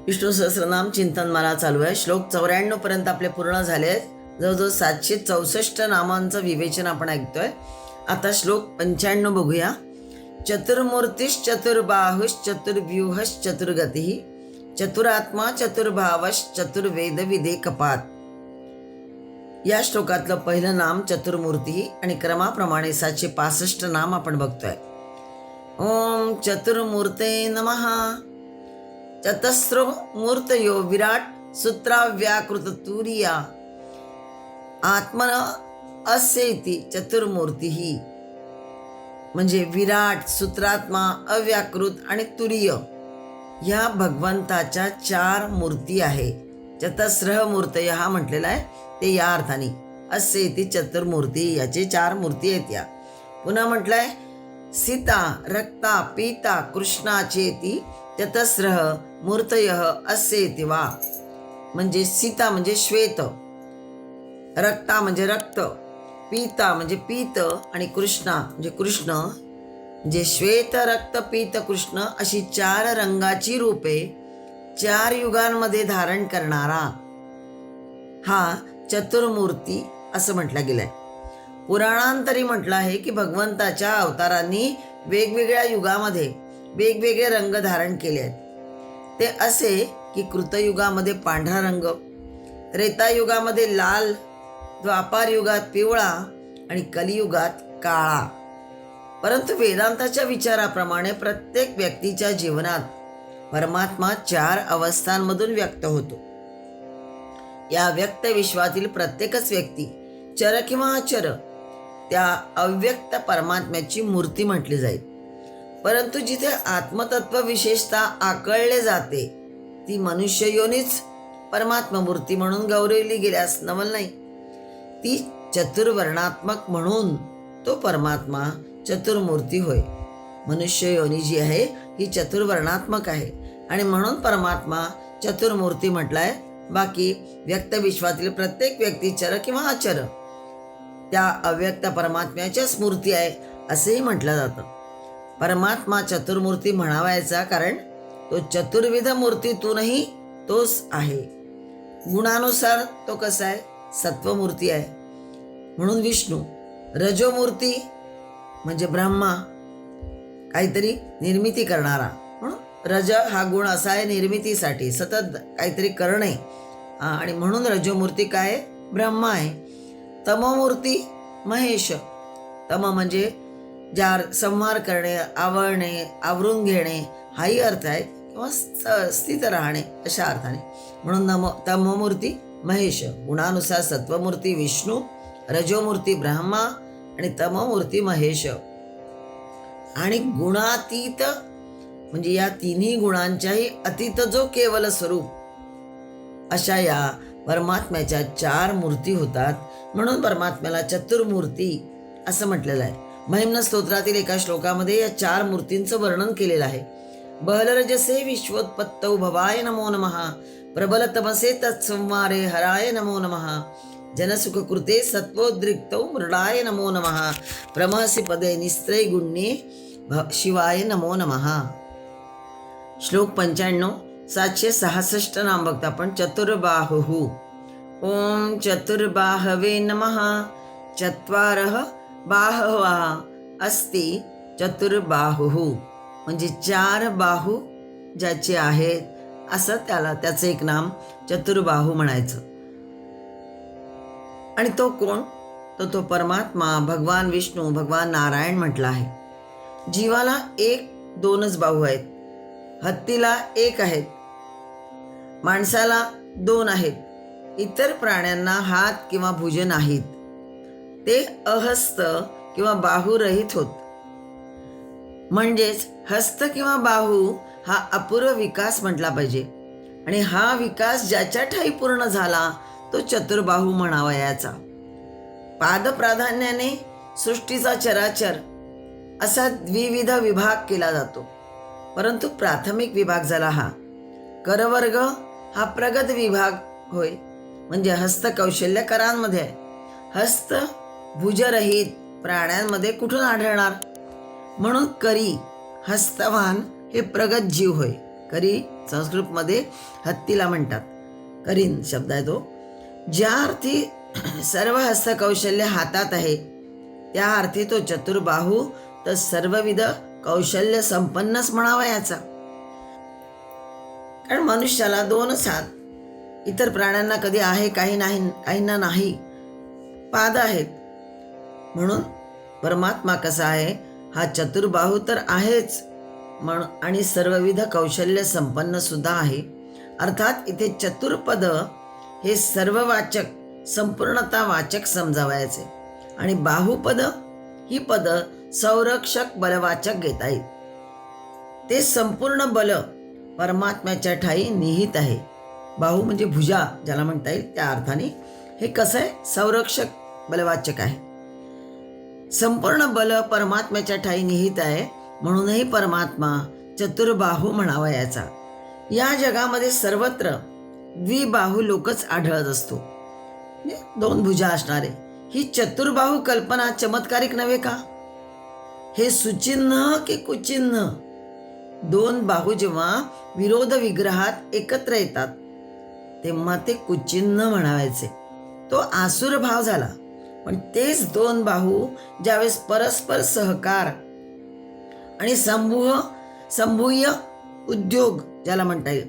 विष्णू सहस्रनाम चिंतन मला चालू आहे. श्लोक 94 पर्यंत आपले पूर्ण झाले आहेत. जवळजवळ 764 नामांचं विवेचन आपण ऐकतोय. आता श्लोक 95 बघूया. चतुर्मूर्तिश्चतुर्बाहुश्चतुर्व्यूहश्चतुर्गतिः चतुरात्मा चतुर्भावश्चतुर्वेद विदे कपात. या श्लोकातलं पहिलं नाम चतुर्मूर्ती आणि क्रमाप्रमाणे 765 नाम आपण बघतोय. ओम चतुर्मूर्ते नमः. चतस्रो मूर्तयो विराट सूत्राव्याकृत तुरिया आत्मन अस्येति चतुर्मूर्तीः. म्हणजे विराट, सूत्रात्मा, अव्याकृत आणि तुरीय ह्या भगवंताच्या 4 मूर्ती आहे. चतस्रः मूर्तयः म्हटलेला आहे ते या अर्थाने. अस्येति चतुर्मूर्ती, याचे 4 मूर्ती आहेत या. पुन्हा म्हटलंय सीता रक्ता पीता कृष्णाचेती चतस्रः मूर्तयः अस्येति वा. म्हणजे सीता म्हणजे श्वेत, रक्ता म्हणजे रक्त, पीता म्हणजे पीत आणि कृष्णा म्हणजे कृष्ण. म्हणजे श्वेत रक्त पीत कृष्ण अशी 4 रंगाची रूपे 4 युगांमध्ये धारण करणारा हा चतुर्मूर्ती असं म्हटलं गेलंय. पुराणांतरी म्हटलं आहे की भगवंताच्या अवतारांनी वेगवेगळ्या युगामध्ये वेगवेगळे रंग धारण केले आहेत. ते असे की कृतयुगामध्ये पांढरा रंग, त्रेतायुगामध्ये लाल, द्वापार युगात पिवळा आणि कलियुगात काळा. परंतु वेदांताच्या विचाराप्रमाणे प्रत्येक व्यक्तीच्या जीवनात परमात्मा 4 अवस्थांमधून व्यक्त होतो. या व्यक्त विश्वातील प्रत्येकच व्यक्ती चर किंवा अचर त्या अव्यक्त परमात्म्याची मूर्ती म्हटली जाईल. परंतु जिथे आत्मतत्व विशेषतः आकळले जाते ती मनुष्य योनीच परमात्मा मूर्ती म्हणून गौरवली गेल्यास नवल नाही. ती चतुर्वर्णात्मक म्हणून तो परमात्मा चतुर्मूर्ती होय. मनुष्य योनी जी आहे ही चतुर्वर्णात्मक आहे आणि म्हणून परमात्मा चतुर्मूर्ती म्हटलाय. बाकी व्यक्त विश्वातील प्रत्येक व्यक्ती चर किंवा अचर त्या अव्यक्त परमात्म्याच्या स्मृती आहे असेही म्हटलं जातं. परमात्मा चतुर्मूर्ती म्हणावायचा कारण तो चतुर्विध मूर्तीतूनही तोच आहे. गुणानुसार तो कसा आहे? सत्वमूर्ती आहे म्हणून विष्णू. रजोमूर्ती म्हणजे ब्रह्मा, काहीतरी निर्मिती करणारा म्हणून रज हा गुण असा आहे निर्मितीसाठी, सतत काहीतरी करणे, आणि म्हणून रजोमूर्ती काय? ब्रह्मा आहे. तमोमूर्ती महेश. तम म्हणजे संहार करणे, आवरणे, आवरून घेणे हाही अर्थ आहे किंवा स्थित राहणे अशा अर्थाने. म्हणून तमोमूर्ती महेश. गुणानुसार सत्वमूर्ती विष्णू, रजोमूर्ती ब्रह्मा आणि तमोमूर्ती महेश. आणि गुणातीत म्हणजे या तिन्ही गुणांच्याही अतीत जो केवल स्वरूप अशा या परमात्म्याच्या 4 मूर्ती होतात. म्हणून परमात्म्याला चतुर्मूर्ती असं म्हटलेलं आहे. महिम्न स्तोत्रातील एका श्लोकामध्ये या 4 मूर्तींचं वर्णन केलेलं आहे. बहलरजसे विश्वोत्पत्तौ भवाय नमो नमः. प्रबल तमसे तत्संवारे हराय नमो नमः. जनसुखकृते सत्वोद्रिक्तौ मृडाय नमो नमः. प्रमहसि पदे निस्त्रय गुण्ये शिवाय नमो नमः. श्लोक 95 766 नाम बघता आपण. चतुर्बाहुः. ओम चतुर्बाहवे नमः. चत्वारः बाहवः अस्ति चतुर्बाहुः. म्हणजे 4 बाहू ज्याचे आहेत असं त्याचं एक नाम चतुर्बाहू म्हणायचं. आणि तो कोण? तो परमात्मा भगवान विष्णू, भगवान नारायण म्हटला आहे. जीवाला 1-2च बाहू आहेत. हत्तीला 1 आहेत, माणसाला 2 आहेत. इतर प्राण्यांना हात किंवा भुज नाहीत. ते अहस्त किंवा बाहुरहित होत. म्हणजेच हस्त किंवा बाहू हा अपूर्व विकास म्हटला पाहिजे. आणि हा विकास ज्याच्या ठायी पूर्ण झाला तो चतुर्बाहू म्हणावा याचा. पाद प्राधान्याने सृष्टीचा चराचर असा द्विविध विभाग केला जातो. परंतु प्राथमिक विभाग झाला हा. करवर्ग हा प्रगत विभाग होय. म्हणजे हस्तकौशल्य करांमध्ये आहे. हस्त भुजरहित प्राण्यांमध्ये कुठून आढळणार? म्हणून करी हस्तवान हे प्रगत जीव होय. करी संस्कृतमध्ये हत्तीला म्हणतात, करीन शब्द आहे तो. ज्या अर्थी सर्व हस्तकौशल्य हातात आहे त्या अर्थी तो चतुर्बाहू तर सर्वविध कौशल्य संपन्नच म्हणावा याचा. कारण मनुष्याला 2च हात, इतर प्राण्यांना कधी आहे, काही नाही, काहींना नाही. पाद आहेत. म्हणून परमात्मा कसा आहे, हा चतुर्बाहू तर आहेच आणि सर्वविध कौशल्य संपन्न सुद्धा आहे. अर्थात इथे चतुर्पद हे सर्ववाचक, संपूर्णता वाचक समजावायचे आणि बाहुपद ही पद संरक्षक, बलवाचक घेता येईल. ते संपूर्ण बल परमात्म्याच्या ठाई निहित आहे. बाहू म्हणजे भुजा ज्याला म्हणता येईल, त्या अर्थाने हे कसं आहे, संरक्षक, बलवाचक आहे. संपूर्ण बल परमात्म्याच्या ठाई निहित आहे, म्हणूनही परमात्मा चतुर्बाहू म्हणावा याचा. या जगामध्ये सर्वत्र द्विबाहू लोकच आढळत असतो, म्हणजे 2 भुजा असणारे. ही चतुर्बाहू कल्पना चमत्कारिक नव्हे का? हे सुचिन्ह की कुचिन्ह? 2 बाहू जेव्हा विरोध विग्रहात एकत्र येतात तेव्हा ते कुचिन्ह म्हणावायचे. तो आसुर भाव झाला. पण तेच 2 बाहू ज्यावेळेस परस्पर सहकार आणि संभूय उद्योग ज्याला म्हणता येईल,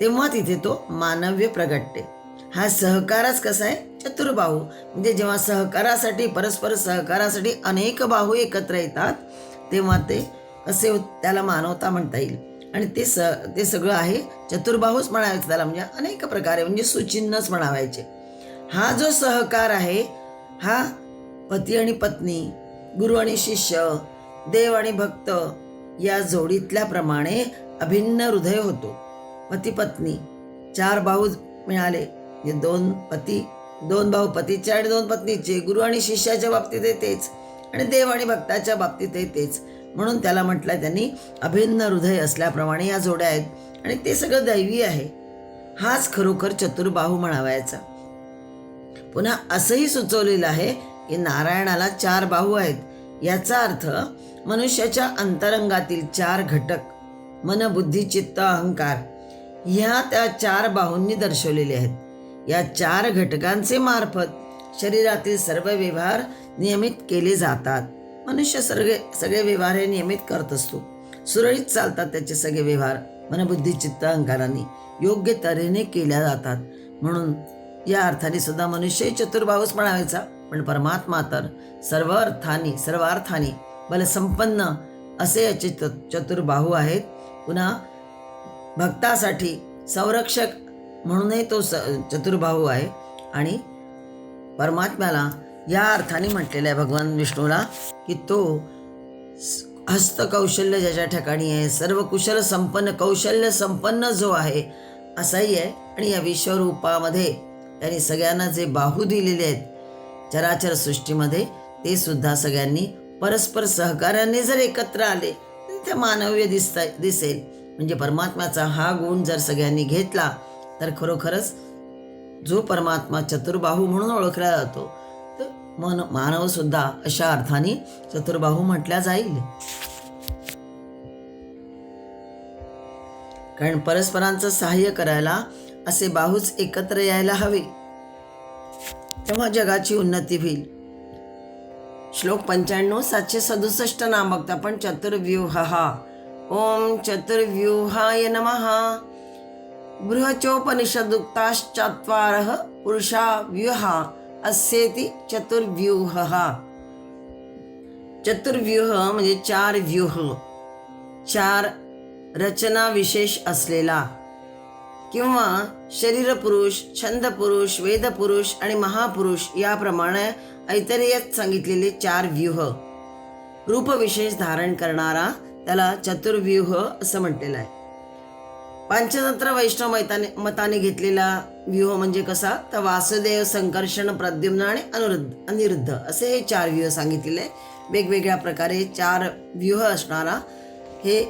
तेव्हा तिथे तो मानव्य प्रगटते. हा सहकारच कसा आहे, चतुर्बाहू. म्हणजे जेव्हा सहकारासाठी, परस्पर सहकारासाठी अनेक बाहू एकत्र येतात तेव्हा ते कसे, त्याला मानवता म्हणता येईल. आणि ते सगळं आहे चतुर्बाहूच म्हणायचं त्याला, म्हणजे अनेक प्रकारे, म्हणजे सुचिन्हच म्हणावायचे. हा जो सहकार आहे हा पती आणि पत्नी, गुरु आणि शिष्य, देव आणि भक्त या जोडीतल्या प्रमाणे अभिन्न हृदय होतो. पती पत्नी 4 बाहू मिळाले, 2 बाहू पतीचे आणि 2 पत्नीचे, गुरु आणि शिष्याच्या बाबतीत तेच, आणि देव आणि भक्ताच्या बाबतीत तेच. म्हणून त्याला म्हटलं त्यांनी अभिन्न हृदय असल्याप्रमाणे या जोड्या आहेत आणि ते सगळं दैवी आहे. हाच खरोखर चतुर्बाहू म्हणावायचा. पुन्हा असंही सुचवलेलं आहे की नारायणाला 4 बाहू आहेत. याचा अर्थ मनुष्याच्या अंतरंगातील 4 घटक, मन, बुद्धी, चित्त, अहंकार, ह्या त्या 4 बाहूंनी दर्शवलेले आहेत. या 4 घटकांचे मार्फत शरीरातील सर्व व्यवहार नियमित केले जातात. मनुष्य सगळे व्यवहार हे नियमित करत असतो. सुरळीत चालतात त्याचे सगळे व्यवहार. मनबुद्धी चित्त अहंकारांनी योग्य तऱ्हेने केल्या जातात. म्हणून या अर्थाने सुद्धा मनुष्य चतुर्बाहूच म्हणावायचा. पण परमात्मा तर सर्वार्थाने बलसंपन्न असे याचे चतुर्बाहू आहेत. पुन्हा भक्तासाठी संरक्षक म्हणूनही तो चतुर्बाहू आहे. आणि परमात्म्याला या अर्थाने म्हटलेलं आहे भगवान विष्णूला की तो हस्तकौशल्य ज्याच्या ठिकाणी आहे, सर्व कुशल संपन्न, कौशल्य संपन्न जो आहे असाही आहे. आणि या विश्वरूपामध्ये त्यांनी सगळ्यांना जे बाहू दिलेले आहेत चराचर सृष्टीमध्ये, ते सुद्धा सगळ्यांनी परस्पर सहकार्याने जर एकत्र आले तर ते मानव्य दिसेल. म्हणजे परमात्म्याचा हा गुण जर सगळ्यांनी घेतला तर खरोखरच जो परमात्मा चतुर्बाहू म्हणून ओळखला जातो तर मानव सुद्धा अशा अर्थाने चतुर्बाहू म्हटल्या जाईल. कारण परस्परांचं सहाय्य करायला असे बाहूच एकत्र यायला हवे, तेव्हा जगाची उन्नती होईल. श्लोक 95 767 नाम बघता आपण. चतुर्व्यूह. ओम चतुर्व्यूहाय नमः. बृहचोपनिषदुक्ताश्चत्वारः पुरुषा व्यूहा अस्येति चतुर्व्यूह. चतुर्व्यूह म्हणजे 4 व्यूह, 4 रचना विशेष असलेला, किंवा शरीर पुरुष, छंद पुरुष, वेद पुरुष आणि महापुरुष याप्रमाणे ऐतरेयात सांगितलेले 4 व्यूह रूप विशेष धारण करणारा त्याला चतुर्व्यूह असं म्हटलेलं आहे. पंचतंत्र वैष्णव मताने घेतलेला व्यूह म्हणजे कसा, तर वासुदेव, संकर्षण, प्रद्युम्न आणि अनिरुद्ध असे हे 4 व्यूह सांगितलेले. वेगवेगळ्या प्रकारे 4 व्यूह असणारा हे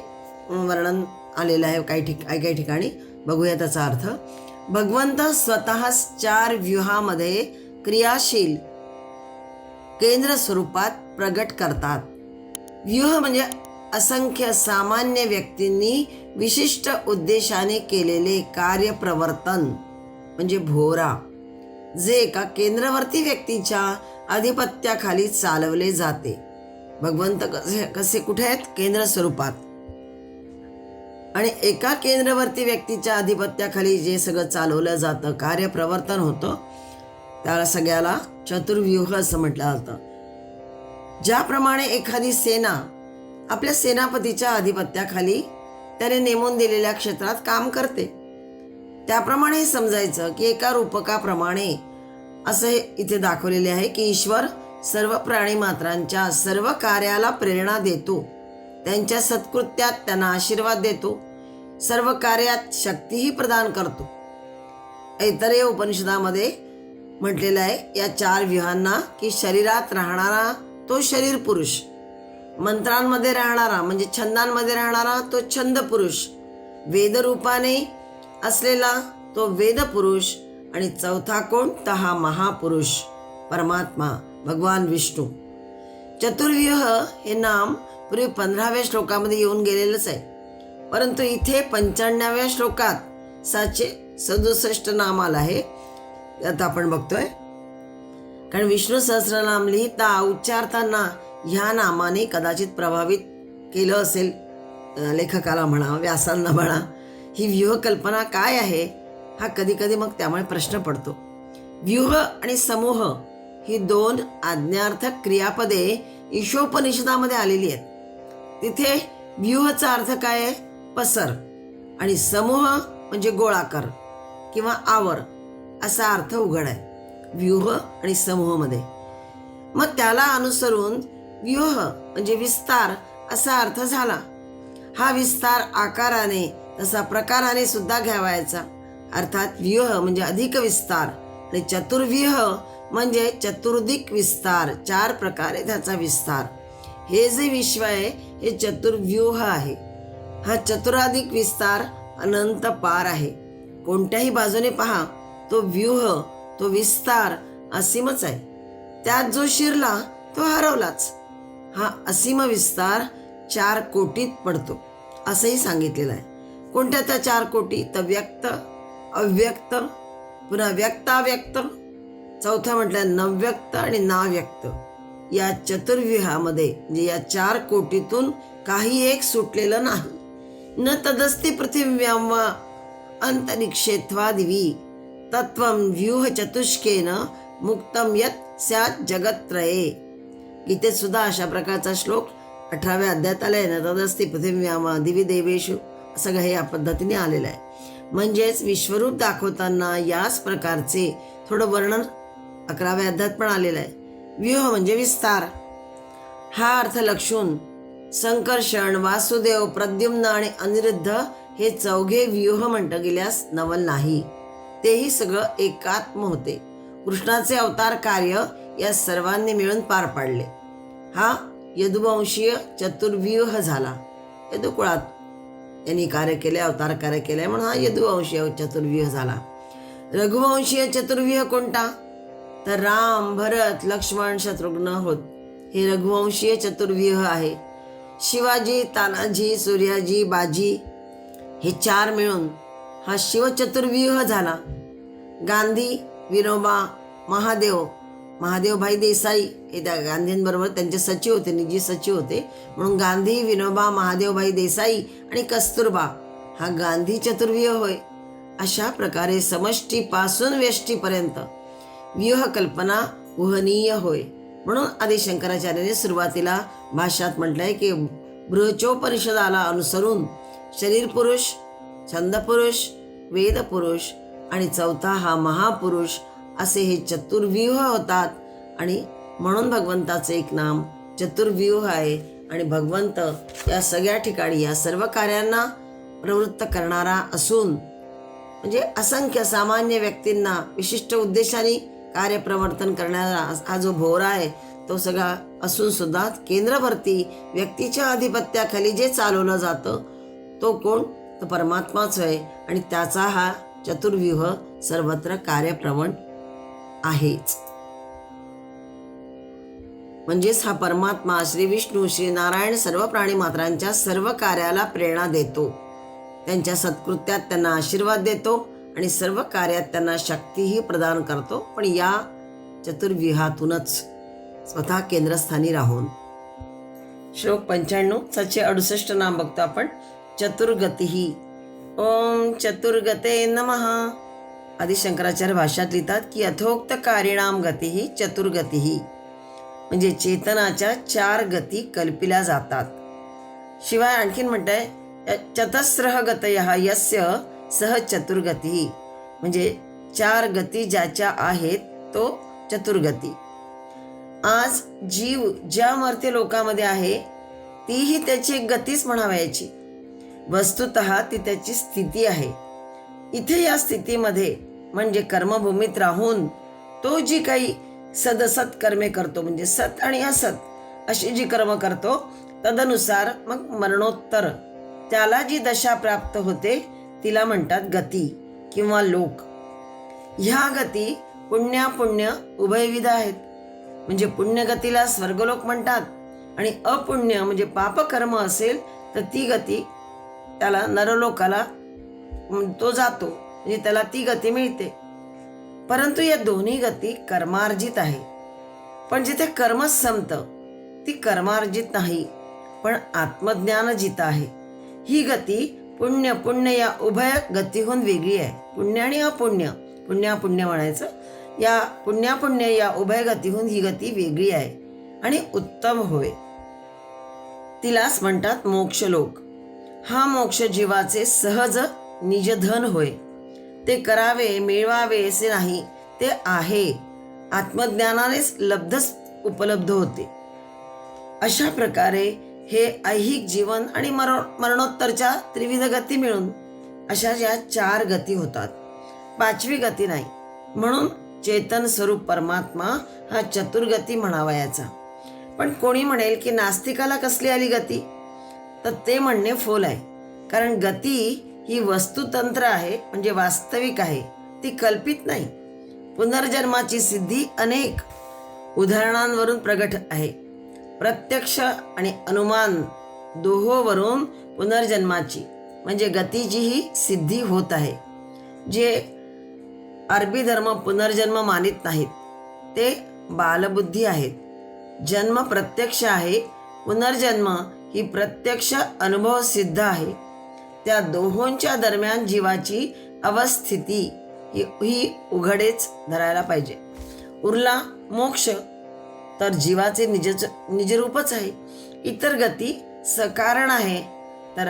वर्णन आलेलं आहे काही ठिकाणी. बघूया त्याचा अर्थ. भगवंत स्वतः 4 व्यूहामध्ये क्रियाशील केंद्र स्वरूपात प्रगट करतात. व्यूह म्हणजे असंख्य सामान्य व्यक्तींनी विशिष्ट उद्देशाने केलेले कार्यप्रवर्तन म्हणजे भोरा, जे एका केंद्रवर्ती व्यक्तीच्या अधिपत्याखाली चालवले जाते. भगवंत कसे कुठे आहेत? केंद्र स्वरूपात. आणि एका केंद्रवर्ती व्यक्तीच्या अधिपत्याखाली जे सगळं चालवलं जातं, कार्यप्रवर्तन होतं, त्याला सगळ्याला चतुर्व्यूह असं म्हटलं जातं. ज्याप्रमाणे एखादी सेना आपल्या सेनापतीच्या अधिपत्याखाली त्याने नेमून दिलेल्या क्षेत्रात काम करते, त्याप्रमाणे समजायचं की एका रूपकाप्रमाणे असं इथे दाखवलेले आहे की ईश्वर सर्व प्राणी मात्रांच्या सर्व कार्याला प्रेरणा देतो, त्यांच्या सत्कृत्यात त्यांना आशीर्वाद देतो, सर्व कार्यात शक्तीही प्रदान करतो. ऐतरेय उपनिषदामध्ये म्हटलेलं आहे या 4 व्यूहांना की शरीरात राहणारा तो शरीर पुरुष, मंत्रांमध्ये राहणारा म्हणजे छंदांमध्ये राहणारा तो छंद पुरुष, वेदरूपाने असलेला तो वेद पुरुष, आणि चौथा कोण? तर हा महापुरुष परमात्मा भगवान विष्णू. चतुर्व्यूह हे नाम पूर्वी 15व्या श्लोकामध्ये येऊन गेलेलंच आहे, परंतु इथे 95व्या श्लोकात 767 नाम आलं आहे. आता आपण बघतोय, कारण विष्णू सहस्रनाम लिहिता उच्चारताना ह्या नामाने कदाचित प्रभावित केलं असेल लेखकाला म्हणा, व्यासांना म्हणा. ही व्यूह कल्पना काय आहे हा कधी कधी मग त्यामुळे प्रश्न पडतो. व्यूह आणि समूह ही 2 आज्ञार्थक क्रियापदे ईशोपनिषदामध्ये आलेली आहेत. तिथे व्यूहचा अर्थ काय आहे? पसर, आणि समूह म्हणजे गोळा कर किंवा आवर असा अर्थ उघड आहे व्यूह आणि समूहमध्ये. मग त्याला अनुसरून व्यूह म्हणजे विस्तार असा अर्थ झाला. हा विस्तार आकाराने तसा प्रकाराने सुद्धा घ्यावायचा, अर्थात व्यूह म्हणजे अधिक विस्तार, आणि चतुर्व्यूह म्हणजे चतुर्दिक विस्तार, 4 प्रकारे त्याचा विस्तार. हे जे विश्व आहे हे चतुर्व्यूह आहे. हा चतुराधिक विस्तार अनंत पार आहे. कोणत्याही बाजूने पहा तो व्यूह, तो विस्तार असीमच आहे. त्यात जो शिरला तो हरवलाच. हा असीम विस्तार 4 कोटीत पडतो असंही सांगितलेलं आहे. कोणत्या त्या 4 कोटी? तर व्यक्त, अव्यक्त, पुन्हा व्यक्ताव्यक्त, चौथा म्हटलं नव्यक्त आणि नाव्यक्त. या चतुर्व्यूहामध्ये म्हणजे या 4 कोटीतून काही एक सुटलेलं नाही. न तदस्ति पृथिव्यां वा अंतरिक्षेत्वा दिवी तत्वं व्यूह चतुष्केन मुक्तम यत् स्यात् जगत्त्रये. गीतेत सुद्धा अशा प्रकारचा श्लोक 18व्या अध्यायात आलाय. न तदस्ति पृथिव्यां वा दिवी देवेषु सगळं हे या पद्धतीने आलेलं आहे. म्हणजेच विश्वरूप दाखवताना याच प्रकारचे थोडं वर्णन 11व्या अध्यायात पण आलेलं आहे. व्यूह म्हणजे विस्तार. हा अर्थ लक्षून संकर्षण, वासुदेव, प्रद्युम्न आणि अनिरुद्ध हे 4 व्यूह म्हटलं गेल्यास नवल नाही. तेही सगळं एकात्म होते. कृष्णाचे अवतार कार्य या सर्वांनी मिळून पार पाडले. हा यदुवंशीय चतुर्व्यूह झाला. यदुकुळात यांनी कार्य केले, अवतार कार्य केले म्हणून हा यदुवंशीय चतुर्व्यूह झाला. रघुवंशीय चतुर्व्यूह कोणता? तर राम, भरत, लक्ष्मण, शत्रुघ्न होत. हे रघुवंशीय चतुर्व्यूह आहे. शिवाजी, तानाजी, सूर्याजी, बाजी हे 4 मिळून हा शिवचतुर्व्यूह झाला. गांधी, विनोबा, महादेवभाई देसाई हे त्या गांधींबरोबर त्यांचे सचिव होते, निजी सचिव होते, म्हणून गांधी, विनोबा, महादेवभाई देसाई आणि कस्तुरबा हा गांधी चतुर्व्यूह होय. अशा प्रकारे समष्टीपासून व्यष्टीपर्यंत व्यूह कल्पना वहनीय होय. म्हणून आदिशंकराचार्याने सुरुवातीला भाष्यात म्हटलंय की बृहचोपनिषदाला अनुसरून शरीर पुरुष, छंद पुरुष, वेद पुरुष आणि चौथा हा महापुरुष असे हे चतुर्व्यूह होतात. आणि म्हणून भगवंताचे एक नाम चतुर्व्यूह आहे. आणि भगवंत या सगळ्या ठिकाणी या सर्व कार्यांना प्रवृत्त करणारा असून म्हणजे असंख्य सामान्य व्यक्तींना विशिष्ट उद्देशाने कार्यप्रवर्तन करणारा हा जो भोवरा आहे तो सगळा असून सुद्धा केंद्रवर्ती व्यक्तीच्या अधिपत्याखाली जे चालवलं जातं तो कोण? तर परमात्माच आहे. आणि त्याचा हा चतुर्व्यूह सर्वत्र कार्यप्रवण आहेच. म्हणजेच हा परमात्मा श्री विष्णू श्री नारायण सर्व प्राणी मात्रांच्या सर्व कार्याला प्रेरणा देतो, त्यांच्या सत्कृत्यात त्यांना आशीर्वाद देतो आणि सर्व कार्यात त्यांना शक्तीही प्रदान करतो, पण या चतुर्व्यूहातूनच स्वतः केंद्रस्थानी राहून. श्लोक 95 768 नाम बघतो आपण. चतुर्गती. ओम चतुर्गते नमः. आदिशंकराचार्य भाष्यात लिहितात की यथोक्त कारिणाम गती चतुर्गती, म्हणजे चेतनाच्या 4 गती कल्पिल्या जातात. शिवाय आणखीन म्हणताय चतस्रः गतयः यस्य सह चतुर्गती, म्हणजे 4 गती ज्याच्या आहेत तो चतुर्गती. आज जीव ज्या मर्त्य लोकामध्ये आहे तीही त्याची एक गतीच म्हणावयाची. वस्तुतः ती त्याची स्थिती आहे. इथे या स्थितीमध्ये म्हणजे कर्मभूमीत राहून तो जी काही सदसत कर्मे करतो, म्हणजे सत आणि असत अशी जी कर्म करतो, तदनुसार मग मरणोत्तर त्याला जी दशा प्राप्त होते तिला म्हणतात गती किंवा लोक. ह्या गती पुण्यापुण्य उभयविध आहेत. म्हणजे पुण्यगतीला स्वर्गलोक म्हणतात आणि अपुण्य म्हणजे पापकर्म असेल तर ती गती त्याला नरलोकाला तो जातो, म्हणजे त्याला ती गती मिळते. परंतु या दोन्ही गती कर्मार्जित आहे. पण जिथे कर्मच संपतं ती कर्मार्जित नाही, पण आत्मज्ञानजित आहे. ही गती पुण्य पुण्य या उभय गतीहून वेगळी आहे. पुण्य आणि अपुण्य, पुण्यापुण्य म्हणायचं, या पुण्यापुण्य या उभय गतीहून ही गती वेगळी आहे आणि उत्तम होय. तिलाच म्हणतात मोक्षलोक. हा मोक्ष जीवाचे सहज निजधन होय. ते करावे मिळवावे असे नाही, ते आहे, आत्मज्ञानानेच उपलब्ध होते. अशा प्रकारे हे ऐहिक जीवन आणि मरणोत्तरच्या त्रिविध गती मिळून अशा या 4 गती होतात, 5वी गती नाही. म्हणून चेतन स्वरूप परमात्मा हा चतुर्गती म्हणावयाचा. पण कोणी म्हणेल की नास्तिकाला कसली आली गती, तर ते म्हणणे फोल आहे. कारण गती ही वस्तुतंत्र आहे, म्हणजे वास्तविक आहे, ती कल्पित नाही. पुनर्जन्माची सिद्धी अनेक उदाहरणांवरून प्रगट आहे. प्रत्यक्ष आणि अनुमान दोहोवरून पुनर्जन्माची म्हणजे गतीचीही सिद्धी होत आहे. जे अरबी धर्म पुनर्जन्म मानित नाहीत ते बालबुद्धी आहेत. जन्म प्रत्यक्ष आहे, पुनर्जन्म ही प्रत्यक्ष अनुभव सिद्ध आहे. त्या दोहोंच्या दरम्यान जीवाची अवस्थिती ही उघडेच धरायला पाहिजे. उरला मोक्ष तर जीवाचे निजरूपच आहे. इतर गती सकारण आहे, तर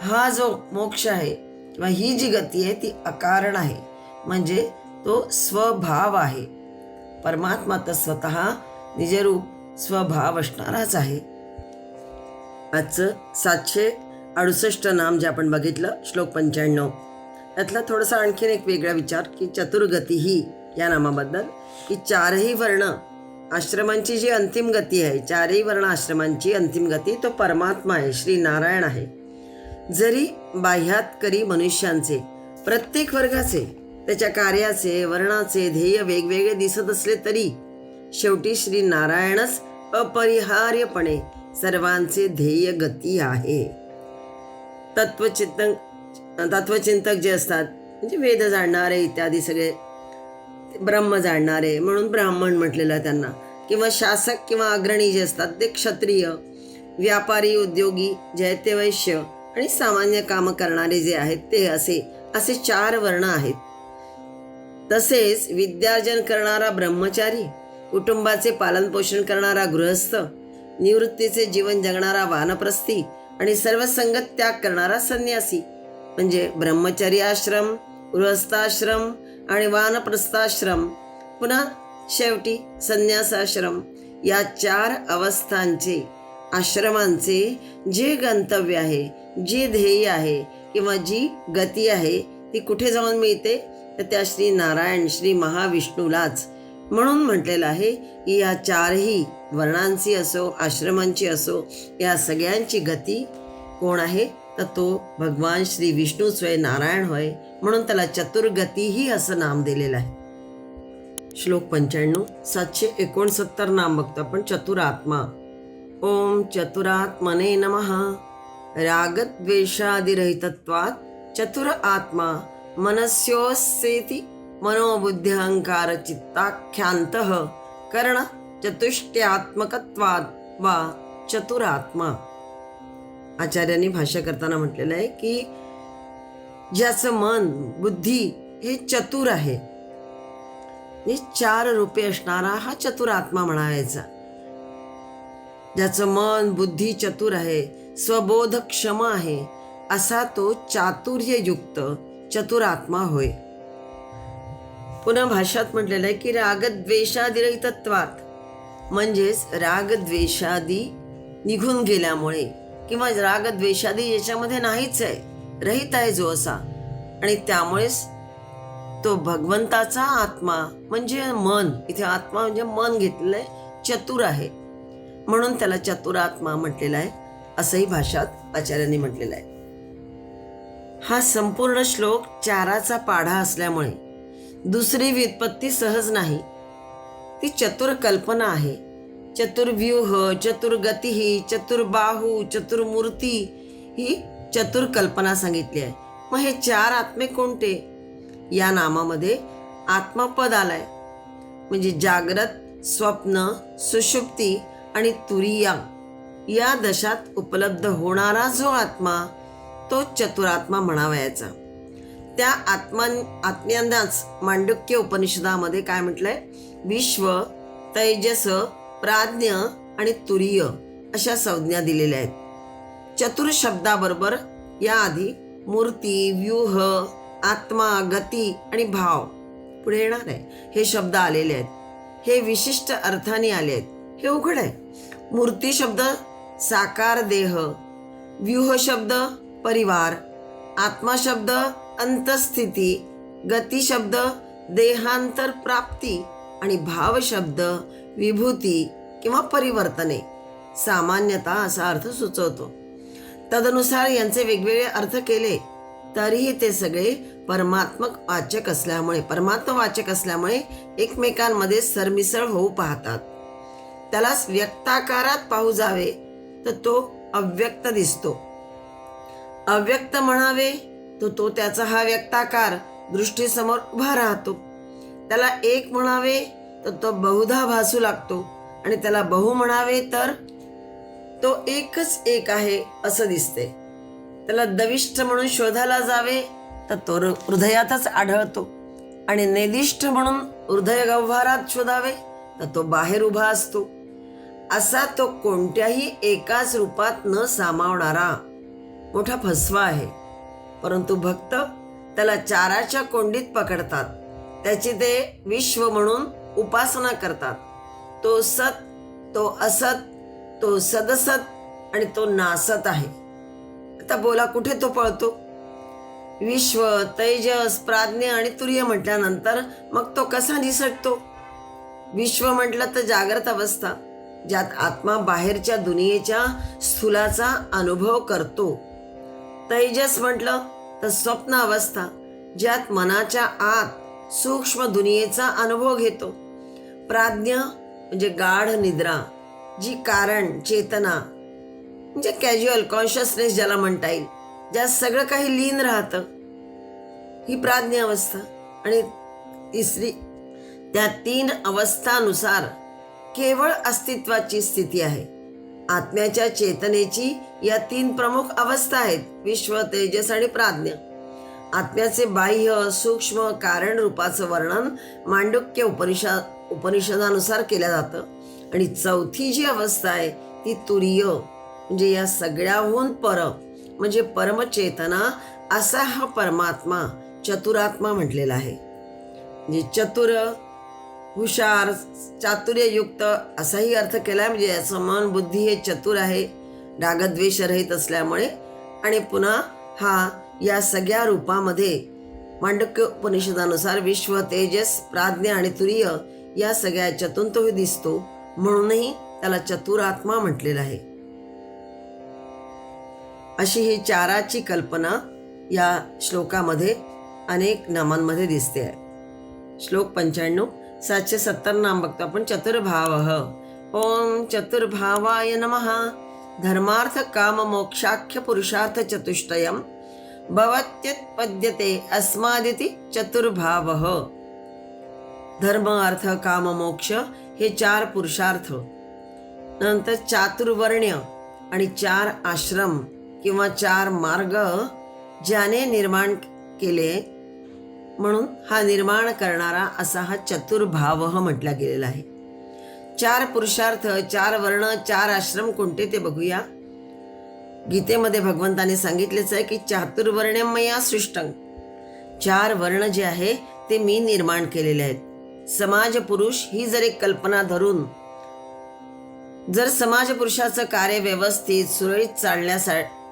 हा जो मोक्ष आहे किंवा ही जी गती आहे ती अकारण आहे, म्हणजे तो स्वभाव आहे. परमात्मा तर स्वतः निजरूप स्वभाव असणाराच आहे. आजचं 768 नाम जे आपण बघितलं, श्लोक 95, त्यातला थोडासा आणखीन एक वेगळा विचार की चतुर्गती ही या नामाबद्दल, की 4ही वर्ण आश्रमांची जी अंतिम गती आहे, 4ही वर्ण आश्रमांची अंतिम गती तो परमात्मा आहे, श्री नारायण आहे. जरी बाह्यातकरी मनुष्यांचे प्रत्येक वर्गाचे त्याच्या कार्याचे वर्णाचे ध्येय वेगवेगळे दिसत असले तरी शेवटी श्री नारायणच अपरिहार्यपणे सर्वांचे ध्येय गती आहे. तत्वचिंतक जे असतात, म्हणजे वेद जाणणारे इत्यादी सगळे, ब्रह्म जाणणारे म्हणून ब्राह्मण म्हटलेलं आहे त्यांना, किंवा शासक किंवा अग्रणी जे असतात ते क्षत्रिय, व्यापारी उद्योगी जे आहेत ते वैश्य, आणि सामान्य काम करणारे जे आहेत ते असे 4 वर्ण आहेत. तसेच विद्यार्जन करणारा ब्रह्मचारी, कुटुंबाचे पालनपोषण करणारा गृहस्थ, निवृत्तीचे जीवन जगणारा वानप्रस्थी आणि सर्व संगत त्याग करणारा संन्यासी, म्हणजे ब्रह्मचर्य आश्रम, गृहस्थाश्रम आणि वानप्रस्थाश्रम, पुन्हा शेवटी संन्यासाश्रम, या 4 अवस्थांचे आश्रमांचे जे गंतव्य आहे, जे ध्येय आहे किंवा जी गती आहे ती कुठे जाऊन मिळते, तर त्या श्री नारायण श्री महाविष्णूलाच. म्हणून म्हटलेलं आहे की या 4ही वर्णांची असो आश्रमांची असो या सगळ्यांची गती कोण आहे, तर तो भगवान श्री विष्णू स्वयं नारायण होय. म्हणून त्याला चतुर्गतीही असं नाम दिलेलं आहे. श्लोक 95. 769 नाम बघतो आपण. चतुरात्मा. ओम चतुरात्मने नमः. रागद्वेषादिरहितत्वात् चतुर आत्मा मनस्योस्येति मनोबुद्ध्यहंकार चित्ताख्यांतः कर्ण चतुष्ट्यात्मकत्वात् वा चतुरात्मा. आचार्यांनी भाष्य करताना म्हटलेलं आहे की ज्याचं मन बुद्धी हे चतुर आहे, 4 रूपे असणारा हा चतुरात्मा म्हणायचा. ज्याचं मन बुद्धी चतुर आहे, स्वबोध क्षम आहे, असा तो चातुर्ययुक्त चतुरात्मा होय. पुन्हा भाष्यात म्हटलेलं आहे की रागद्वेषादिरहितत्वात्, म्हणजेच रागद्वेषादी निघून गेल्यामुळे किंवा रागद्वेषादी याच्यामध्ये नाहीच आहे, रहित आहे जो असा, आणि त्यामुळेच तो भगवंताचा आत्मा म्हणजे मन, इथे आत्मा म्हणजे मन घेतलेलं आहे, चतुर आहे, म्हणून त्याला चतुरात्मा म्हटलेला आहे, असंही भाष्यात आचार्यांनी म्हटलेलं आहे. हा संपूर्ण श्लोक 4चा पाढा असल्यामुळे दुसरी व्युत्पत्ती सहज नाही. ती चतुर कल्पना आहे. चतुर्व्यूह, चतुर्गती, चतुर्बाहू, चतुर्मूर्ती ही चतुर कल्पना सांगितली आहे. मग हे 4 आत्मे कोणते? या नामामध्ये आत्मपद आलाय, म्हणजे जागृत, स्वप्न, सुषुप्ती आणि तुरीया या दशात उपलब्ध होणारा जो आत्मा तो चतुरात्मा म्हणावयाचा. त्या आत्म्यांनाच मांडुक्य उपनिषदामध्ये काय म्हटलंय? विश्व, तैजस, प्राज्ञ आणि तुरीय अशा संज्ञा दिलेल्या आहेत. चतुर शब्दाबरोबर याआधी मूर्ती, व्यूह, आत्मा, गती आणि भाव पुढे येणार आहे, हे शब्द आलेले आहेत. हे विशिष्ट अर्थाने आले आहेत, हे उघड आहे. मूर्ती शब्द साकार देह, व्यूह शब्द परिवार, आत्मा शब्द अंतस्थिती, गती शब्द देहांतर प्राप्ती आणि भाव शब्द विभूती किंवा परिवर्तने सामान्यतः असा अर्थ सुचवतो. तदनुसार यांचे वेगवेगळे अर्थ केले तरीही ते सगळे परमात्मवाचक असल्यामुळे एकमेकांमध्ये सरमिसळ होऊ पाहतात. त्यालाच व्यक्ताकारात पाहू जावे तर तो अव्यक्त दिसतो. अव्यक्त म्हणावे तर तो त्याचा हा व्यक्ताकार दृष्टीसमोर उभा राहतो. त्याला एक म्हणावे तर तो बहुधा भासू लागतो, आणि त्याला बहु म्हणावे तर तो एकच एक आहे असं दिसते. त्याला दविष्ठ म्हणून शोधायला जावे तर तो हृदयातच आढळतो, आणि नेदिष्ठ म्हणून हृदय गह्वरात शोधावे तर तो बाहेर उभा असतो. असा तो कोणत्याही एकाच रूपात न सामावणारा मोठा फसवा आहे. परंतु भक्त त्याला 4च्या कोंडीत पकडतात. त्याची ते विश्व म्हणून उपासना करतात. तो सत, तो असत, तो सदसत आणि तो नासत आहे. आता बोला, कुठे तो पळतो? विश्व, तैजस, प्राज्ञ आणि तुर्य म्हटल्यानंतर मग तो कसा निसटतो? विश्व म्हटलं तर जागृत अवस्था, ज्यात आत्मा बाहेरच्या दुनियेच्या स्थूलाचा अनुभव करतो. तैजस म्हटलं तर स्वप्न अवस्था, ज्यात मनाच्या आत सूक्ष्म दुनियेचा अनुभव घेतो. प्राज्ञ म्हणजे गाढ निद्रा, जी कारण चेतना म्हणजे कॅज्युअल कॉन्शियसनेस ज्याला म्हणता येईल, ज्यात सगळं काही लीन राहतं, ही प्राज्ञ अवस्था. आणि तिसरी, त्या 3 अवस्थानुसार केवळ अस्तित्वाची स्थिती आहे. आत्म्याच्या चेतनेची या 3 प्रमुख अवस्था आहेत: विश्व, तेजस आणि प्राज्ञ. आत्म्याचे बाह्य सूक्ष्म कारण रूपाचं वर्णन मांडुक्य उपनिषदानुसार केलं जातं. आणि 4थी जी अवस्था आहे ती तुरीय, म्हणजे या सगळ्याहून पर, म्हणजे परमचेतना असा हा परमात्मा चतुरात्मा म्हटलेला आहे. म्हणजे चतुर, हुशार, चातुर्ययुक्त असाही अर्थ केला, म्हणजे याचं मन बुद्धी हे चतुर आहे, रागद्वेषरहित असल्यामुळे. आणि पुन्हा हा या सगळ्या रूपामध्ये मांडुक्य उपनिषदानुसार विश्व, तेजस, प्राज्ञ आणि तुरीय या सगळ्याच्यातून तो दिसतो, म्हणूनही त्याला चतुरात्मा म्हटलेलं आहे. अशी ही 4ची कल्पना या श्लोकामध्ये अनेक नामांमध्ये दिसते आहे. श्लोक 95. 770 नाम बघतो आपण. चतुर्भावः. ओम चतुर्भावाय नमः. धर्मार्थ काम मोक्षाख्य पुरुषार्थ चतुष्टयम् भवत्युत्पद्यते अस्मादिति चतुर्भावः. धर्म अर्थ काम मोक्ष हे 4 पुरुषार्थ, नंतर चातुर्वर्ण्य आणि 4 आश्रम किंवा 4 मार्ग ज्याने निर्माण केले, म्हणून हा निर्माण करणारा असा हा चतुर्भावः म्हटला गेलेला आहे. 4 पुरुषार्थ, 4 वर्ण, 4 आश्रम कोणते ते बघूया. गीतेमध्ये भगवंताने सांगितलेच आहे की चातुर्वर्ण्यं मया सृष्टं. 4 वर्ण जे आहे ते मी निर्माण केलेले आहेत. समाज पुरुष ही जर एक कल्पना धरून जर समाज पुरुषाचं कार्य व्यवस्थित सुरळीत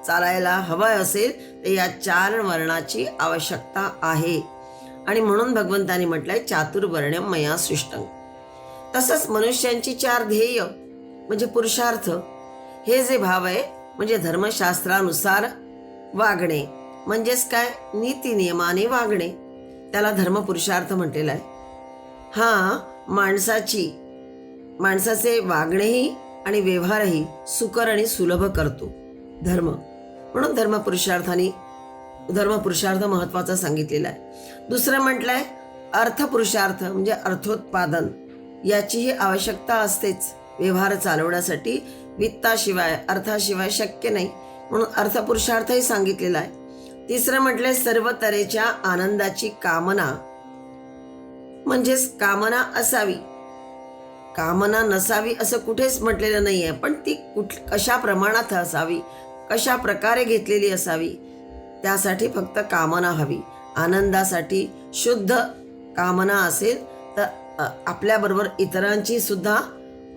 चालायला हवं असेल तर या 4 वर्णाची आवश्यकता आहे. आणि म्हणून भगवंताने म्हटलंय चातुर्वर्ण्यं मया सृष्टं. तसंच मनुष्यांची 4 ध्येय म्हणजे पुरुषार्थ, हे जे भाव आहे म्हणजे धर्मशास्त्रानुसार वागणे, म्हणजेच काय, नीती नियमाने वागणे, त्याला धर्म पुरुषार्थ म्हटलेला आहे. हा माणसाचे वागणेही आणि व्यवहारही सुकर आणि सुलभ करतो धर्म. म्हणून धर्म पुरुषार्थ महत्वाचा सांगितलेला आहे. दुसरं म्हटलंय अर्थ पुरुषार्थ म्हणजे अर्थोत्पादन. याचीही आवश्यकता असतेच व्यवहार चालवण्यासाठी. वित्ताशिवाय अर्थाशिवाय शक्य नाही, म्हणून अर्थ पुरुषार्थही सांगितलेला आहे. तिसरं म्हटलंय सर्व तऱ्हेच्या आनंदाची कामना, म्हणजेच कामना असावी, कामना नसावी असं कुठेच म्हटलेलं नाही आहे. पण ती कशा प्रमाणात असावी, कशा प्रकारे घेतलेली असावी, त्यासाठी फक्त कामना हवी. आनंदासाठी शुद्ध कामना असेल तर आपल्याबरोबर इतरांची सुद्धा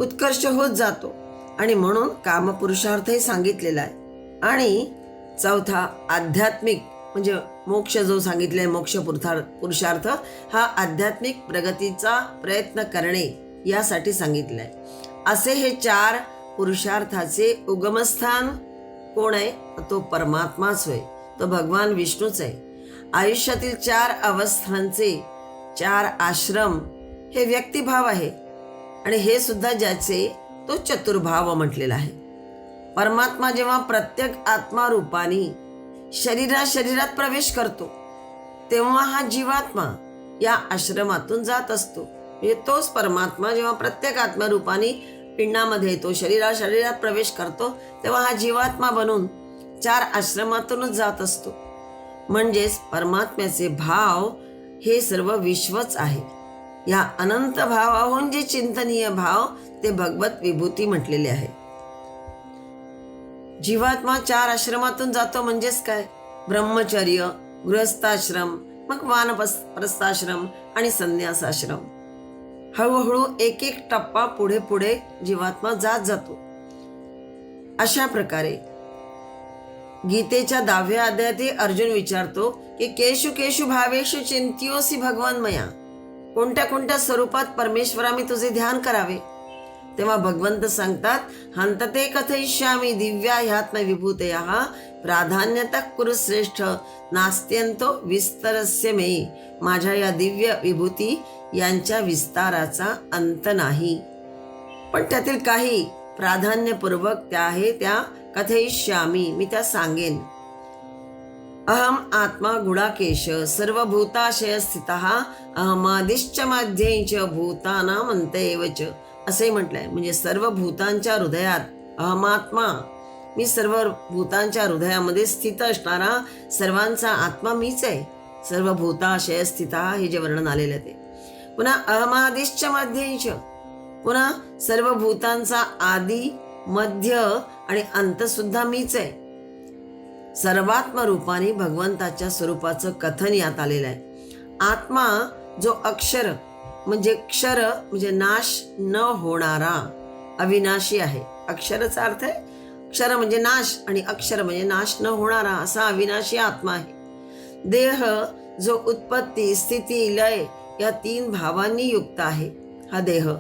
उत्कर्ष होत जातो. आणि म्हणून कामपुरुषार्थही सांगितलेला आहे. आणि चौथा आध्यात्मिक म्हणजे मोक्ष जो सांगितलाय, मोक्ष पुरुषार्थ हा आध्यात्मिक प्रगतीचा प्रयत्न करणे यासाठी सांगितलंय. असे हे 4 पुरुषार्थाचे उगमस्थान कोण आहे, तो परमात्माच होय, तो भगवान विष्णूच आहे. आयुष्यातील 4 अवस्थांचे 4 आश्रम हे व्यक्तिभाव आहे. आणि हे सुद्धा ज्याचे तो चतुर्भाव म्हटलेला आहे. परमात्मा जेव्हा प्रत्येक आत्मा रूपाने शरीरात प्रवेश करतो तेव्हा हा जीवात्मा या आश्रमातून जात असतो. म्हणजे तोच परमात्मा जेव्हा प्रत्येक आत्मरूपाने पिंडामध्ये येतो, शरीरात प्रवेश करतो, तेव्हा हा जीवात्मा बनून 4 आश्रमातूनच जात असतो. म्हणजेच परमात्म्याचे भाव हे सर्व विश्वच आहे. या अनंत भावाहून जे चिंतनीय भाव ते भगवत विभूती म्हटलेले आहे. जीवात्मा 4 आश्रमातून जातो म्हणजेच काय, ब्रह्मचर्य, गृहस्थाश्रम, मग वानप्रस्थाश्रम आणि संन्यासाश्रम. हळूहळू एक एक टप्पा पुढे पुढे जीवात्मा जात जातो. अशा प्रकारे गीतेच्या 10व्या अध्यायात अर्जुन विचारतो की केशु केशु भावेषु चिंत्योसी भगवान मया. कोणत्या कोणत्या स्वरूपात परमेश्वरा मी तुझे ध्यान करावे. तेव्हा भगवंत सांगतात हंतते कथयिष्यामि दिव्या ह्यात्म विभूतयः प्राधान्यतः कुरु श्रेष्ठ नास्त्यंतो विस्तरस्य मे. माझ्या या दिव्य विभूती यांच्या विस्ताराचा अंत नाही, पण त्यातील काही प्राधान्यपूर्वक त्या कथयिष्यामि मी त्या सांगेन. अहम आत्मा गुडाकेश सर्वभूताशय स्थितः अहमादिश्च मध्येच भूतानां अंतएव च. असे म्हटलंय. म्हणजे सर्व भूतांच्या हृदयात अहमात्मा, मी सर्व भूतांच्या हृदयामध्ये स्थित असणारा सर्वांचा आत्मा मीच आहे. सर्व भूताशय स्थितः हे जे वर्णन आलेलं ते. पुन्हा अहमादिश्च मध्येच, पुन्हा सर्व भूतांचा आदी मध्य आणि अंत सुद्धा मीच आहे. सर्वात्म रूपाने भगवंताच्या स्वरूपाचं कथन यात आलेलं आहे. आत्मा जो अक्षर म्हणजे क्षर म्हणजे नाश न होणारा अविनाशी आहे. अक्षराचा अर्थ आहे क्षर म्हणजे नाश आणि अक्षर म्हणजे नाश न होणारा असा अविनाशी आत्मा आहे. देह जो उत्पत्ती स्थिती लय या 3 भावांनी युक्त आहे हा देह.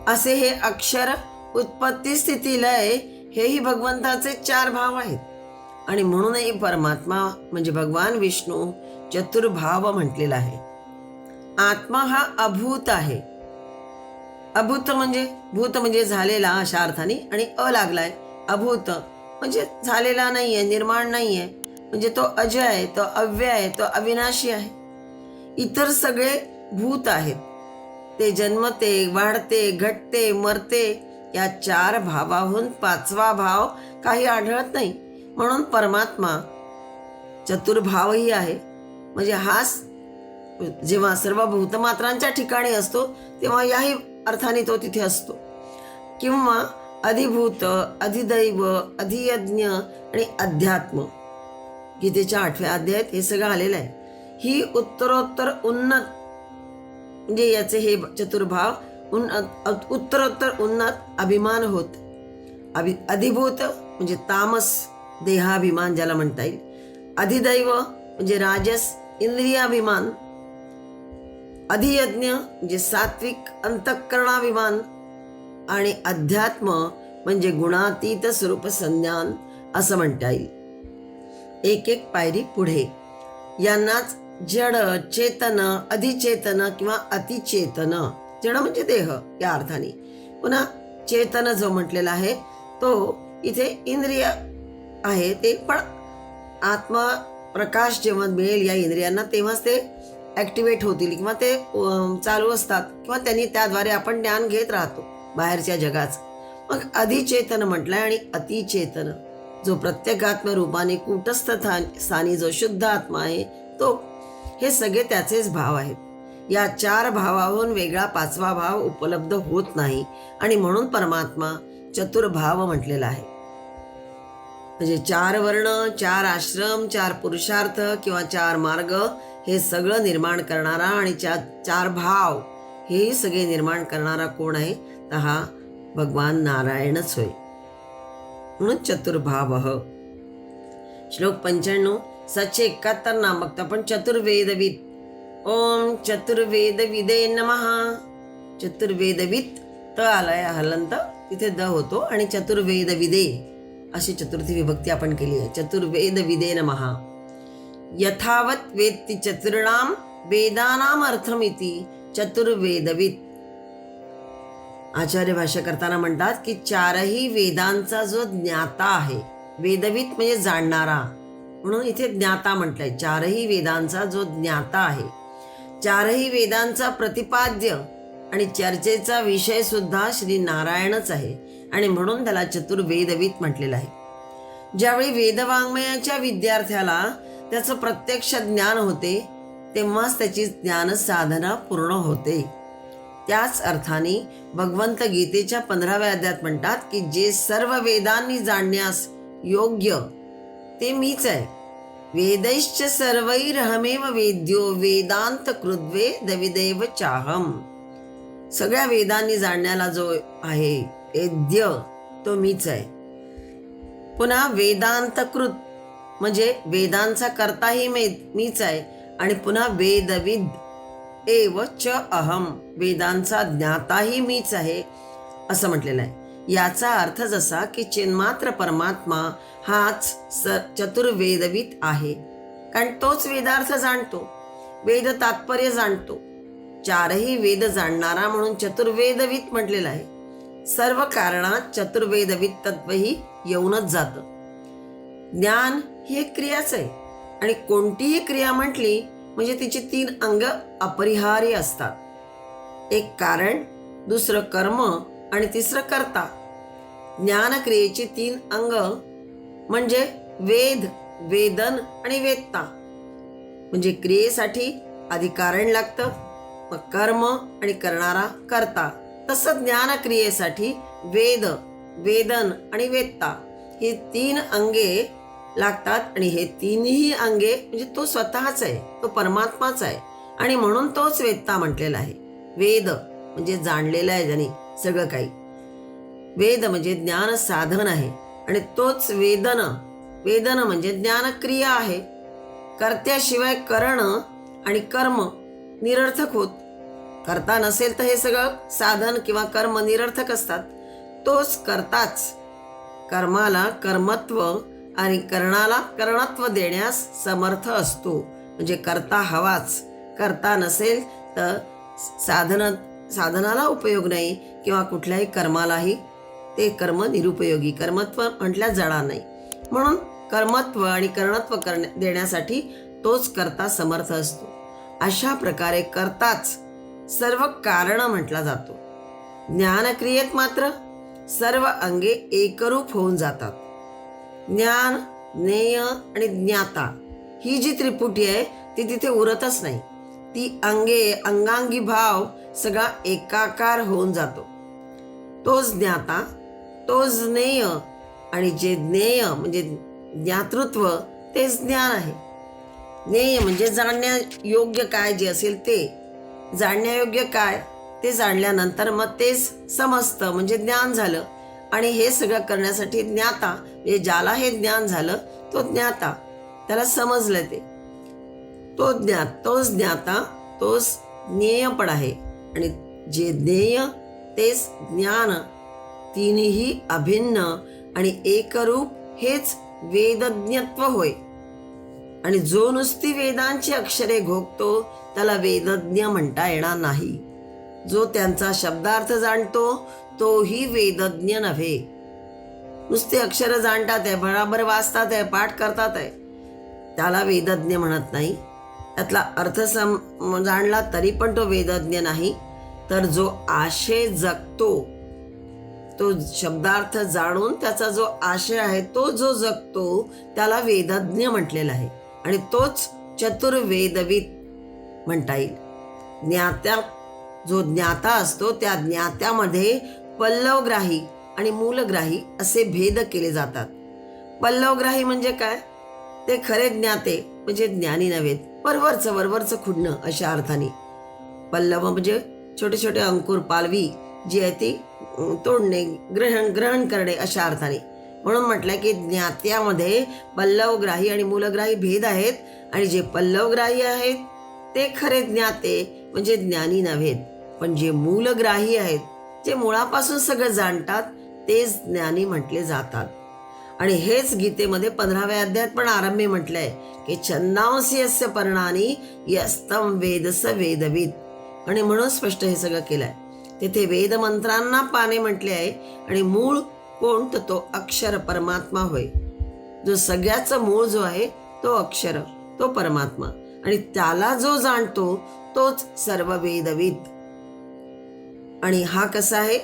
असे हे अक्षर उत्पत्ती स्थिती लय हेही भगवंताचे 4 भाव आहेत. आणि म्हणूनही परमात्मा म्हणजे भगवान विष्णू चतुर्भाव म्हटलेला आहे. आत्मा हा अभूत आहे, अभूत म्हणजे भूत म्हणजे झालेला अशा अर्थाने, आणि अ लागलाय अभूत म्हणजे झालेला नाहीये, निर्माण नाहीये, म्हणजे तो अजय आहे, तो अव्यय आहे, तो अविनाशी आहे. इतर सगळे भूत आहेत, ते जन्मते, वाढते, घटते, मरते. या 4 भावाहून 5वा भाव काही आढळत नाही. म्हणून परमात्मा चतुर्भावही आहे. म्हणजे हाच जेव्हा सर्व भूतमात्रांच्या ठिकाणी असतो तेव्हा याही अर्थाने तो तिथे असतो. किंवा अधिभूत, अधिदैव, अधियज्ञ आणि अध्यात्म, गीतेच्या 8व्या अध्यायात हे सगळं आलेलं आहे. ही उत्तरोत्तर उन्नत, म्हणजे याचे हे चतुर्भाव उत्तरोत्तर उन्नत अभिमान होत. अधिभूत म्हणजे तामस देहाभिमान ज्याला म्हणता येईल, अधिदैव म्हणजे राजस इंद्रियाभिमान, अधियज्ञ म्हणजे सात्विक अंतःकरणाभिमान, आणि अध्यात्म म्हणजे गुणातीत स्वरूप संज्ञान असं म्हणता येईल. एक एक पायरी पुढे. यांनाच जड, चेतन, अधिचेतन किंवा अतिचेतन, जड म्हणजे देह या अर्थाने, पुन्हा चेतन जो म्हटलेला आहे तो इथे इंद्रिय आहे. ते पण आत्मा प्रकाश जेव्हा मिळेल या इंद्रियांना तेव्हाच ते ॲक्टिवेट होतील किंवा ते चालू असतात, किंवा त्यांनी त्याद्वारे आपण ज्ञान घेत राहतो बाहेरच्या जगाचं. मग अधिचेतन म्हटलंय आणि अतिचेतन जो प्रत्येकात्म रूपाने कूटस्थ स्थानी जो शुद्ध आत्मा आहे तो, हे सगळे त्याचेच भाव आहेत. या 4 भावाहून वेगळा 5वा भाव उपलब्ध होत नाही, आणि म्हणून परमात्मा चतुर्भाव म्हटलेला आहे. म्हणजे 4 वर्ण, 4 आश्रम, 4 पुरुषार्थ किंवा 4 मार्ग हे सगळं निर्माण करणारा, आणि 4 भाव हे सगळे निर्माण करणारा कोण आहे तर हा भगवान नारायणच होय. म्हणून चतुर्भाव. श्लोक 95. 771 नाम बघतो आपण. चतुर्वेदविद. ओम चतुर्वेदविदे नमः. चतुर्वेदविद त आलाय हलंत, तिथे द होतो, आणि चतुर्वेदविदे अशी चतुर्थी विभक्ती आपण केली आहे. चतुर्वेदविदे नमः. यथावत वेत्ति चतुर्णाम वेदानाम अर्थमिति चतुर्वेदविद. आचार्य भाष्य करताना म्हणतात की 4ही वेदांचा जो ज्ञाता आहे, वेदविद म्हणजे जाणणारा, म्हणून इथे ज्ञाता म्हटलंय. 4ही वेदांचा जो ज्ञाता आहे, 4ही वेदांचा प्रतिपाद्य आणि चर्चेचा विषय सुद्धा श्री नारायणच आहे, आणि म्हणून त्याला चतुर्वेदविद म्हटलेलं आहे. ज्यावेळी वेदवाङ्मयाच्या विद्यार्थ्याला त्याचं प्रत्यक्ष ज्ञान होते तेव्हाच त्याची ज्ञान साधना पूर्ण होते. त्याच अर्थाने भगवंत गीतेच्या 15व्या अध्यायात म्हणतात की जे सर्व वेदांनी जाणण्यास योग्य ते मीच आहे. वेदैश्च सर्वैरहमेव वेद्यो वेदांत कृद्वेदविदेव चाहम. सगळ्या वेदांनी जाणण्याला जो आहे वेद्य तो मीच आहे. पुन्हा वेदांतकृत म्हणजे वेदांचा कर्ताही मीच आहे, आणि पुन्हा वेदविद एव च अहम, वेदांचा ज्ञाताही मीच आहे असं म्हटलेलं आहे. याचा अर्थ जसा की चिन्मात्र परमात्मा हाच चतुर्वेदविद आहे, कारण तोच वेदार्थ जाणतो, वेद तात्पर्य जाणतो. 4ही वेद जाणणारा म्हणून चतुर्वेदविद म्हटलेलं आहे. सर्व कारणात चतुर्वेदविद तत्वही येऊनच जातं. ज्ञान ही एक क्रियाच आहे, आणि कोणतीही क्रिया म्हटली म्हणजे तिची 3 अंग अपरिहार्य असतात. एक कारण, दुसरं कर्म आणि तिसरं कर्ता. ज्ञानक्रियेची 3 अंग म्हणजे वेद, वेदन आणि वेत्ता. म्हणजे क्रियेसाठी आधी कारण लागतं, मग कर्म आणि करणारा कर्ता. तसं ज्ञानक्रियेसाठी वेद, वेदन आणि वेत्ता ही 3 अंगे लागतात, आणि हे 3ही अंगे म्हणजे तो स्वतःच आहे, तो परमात्माच आहे, आणि म्हणून तोच वेत्ता म्हटलेला आहे. वेद म्हणजे जाणलेलं आहे ज्याने सगळं काही. वेद म्हणजे ज्ञान साधन आहे, आणि तोच वेदन, वेदन म्हणजे ज्ञानक्रिया आहे. कर्त्याशिवाय करणं आणि कर्म निरर्थक होत. कर्ता नसेल तर हे सगळं साधन किंवा कर्म निरर्थक असतात. तोच कर्ताच कर्माला कर्मत्व आणि करणाला करणत्व देण्यास समर्थ असतो. म्हणजे कर्ता हवाच, कर्ता नसेल तर साधन साधनाला उपयोग नाही किंवा कुठल्याही कर्मालाही ते कर्म निरुपयोगी, कर्मत्व म्हटल्याच जाणार नाही. म्हणून कर्मत्व आणि करणत्व देण्यासाठी तोच कर्ता समर्थ असतो. अशा प्रकारे कर्ताच सर्व कारण म्हटला जातो. ज्ञानक्रियेत मात्र सर्व अंगे एकरूप होऊन जातात. ज्ञान, ज्ञेय आणि ज्ञाता ही जी त्रिपुटी आहे ती तिथे उरतच नाही. ती अंगांगी भाव सगळा एकाकार होऊन जातो. तोच ज्ञाता, तोच ज्ञेय आणि जे ज्ञेय म्हणजे ज्ञातृत्व तेच ज्ञान आहे. ज्ञेय म्हणजे जाणण्यायोग्य काय जे असेल ते, जाणण्यायोग्य काय ते जाणल्यानंतर मग तेच समजतं म्हणजे ज्ञान झालं. आणि हे सगळं करण्यासाठी ज्ञाता म्हणजे ज्याला हे ज्ञान झालं तो ज्ञाता, त्याला समजलं ते, तोच ज्ञाता तोच ज्ञेय पण आहे. आणि जे ज्ञेय तेच ज्ञान, तिन्ही अभिन्न आणि एकरूप हेच वेदज्ञत्व होय. आणि जो नुसती वेदांची अक्षरे घोकतो त्याला वेदज्ञ म्हणता येणार नाही. जो त्यांचा शब्दार्थ जाणतो तोही वेदज्ञ नव्हे. नुसते अक्षर जाणतात आहे, बराबर वाचतात आहे, पाठ करतात आहे, त्याला वेदज्ञ म्हणत नाही. त्यातला अर्थ जाणला तरी पण तो वेदज्ञ नाही. तर जो आशय जगतो, तो शब्दार्थ जाणून त्याचा जो आशय आहे तो जो जगतो त्याला वेदज्ञ म्हटलेला आहे. आणि तोच चतुर्वेदविद म्हणता येईल. जो ज्ञाता असतो त्या ज्ञात्यामध्ये पल्लवग्राही आणि मूलग्राही असे भेद केले जातात. पल्लवग्राही म्हणजे काय? ते खरे ज्ञाते म्हणजे ज्ञानी नव्हेत, वरवरचं खुडणं अशा अर्थाने. पल्लव म्हणजे छोटे छोटे अंकुर, पालवी जी आहे ती तोडणे, ग्रहण करणे अशा अर्थाने. म्हणून म्हटलं की ज्ञात्यामध्ये पल्लवग्राही आणि मूलग्राही भेद आहेत. आणि जे पल्लवग्राही आहेत ते खरे ज्ञाते म्हणजे ज्ञानी नव्हेत. पण जे मूलग्राही आहेत, जे मुळापासून सगळं जाणतात तेच ज्ञानी म्हटले जातात. आणि हेच गीतेमध्ये 15व्या अध्यायात पण आरंभी म्हटलंय की छन्दांसी यस्य पर्णानी यस्तं वेदस वेदविद. आणि म्हणून स्पष्ट हे सगळं केलंय. तिथे वेदमंत्रांना पाने म्हटले आहे. आणि मूळ कोण? तर तो अक्षर परमात्मा होय. जो सगळ्याचं मूळ जो आहे तो अक्षर, तो परमात्मा. आणि त्याला जो जाणतो तोच सर्व वेदविद. आणि हा कसा आहे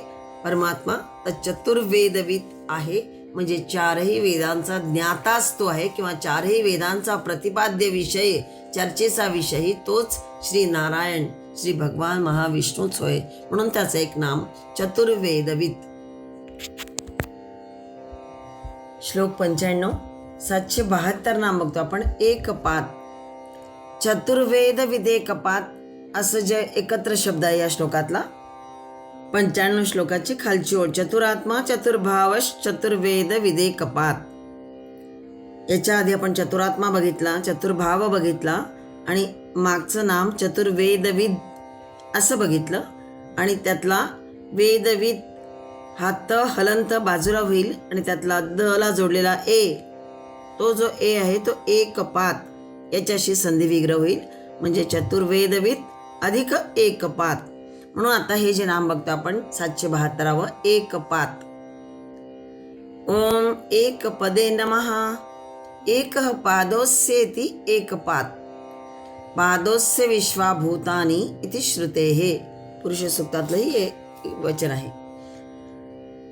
परमात्मा? तर चतुर्वेदविद आहे. म्हणजे चारही वेदांचा ज्ञाताच तो आहे, किंवा चारही वेदांचा प्रतिपाद्य विषय, चर्चेचा विषय तोच श्री नारायण, श्री भगवान महाविष्णूच होय. म्हणून त्याचं एक नाम चतुर्वेदविद. श्लोक 95. 772 नाम बघतो आपण. एकपात, चतुर्वेद कपात असं जे एकत्र शब्द आहे या श्लोकातला. 95 श्लोकाची खालची ओळ. चतुरात्मा चतुर्भावश चतुर्वेद कपात. याच्या आधी आपण चतुरात्मा बघितला, चतुर्भाव बघितला आणि मागचं नाम चतुर्वेदविद असं बघितलं. आणि त्यातला वेदविद हा त हलंत बाजूला होईल आणि त्यातला द ला जोडलेला ए, तो जो ए आहे तो एकपात याच्याशी संधी विग्रह होईल. म्हणजे चतुर्वेदविद अधिक एकपात. म्हणून आता हे जे नाम बघतो आपण 772 एकपात. ओम एक पदे नमः. एक पादोस्येति एकपात. पादोस्य विश्वाभूतानि इति श्रुतेः. पुरुष सूक्तातलंही हे वचन आहे.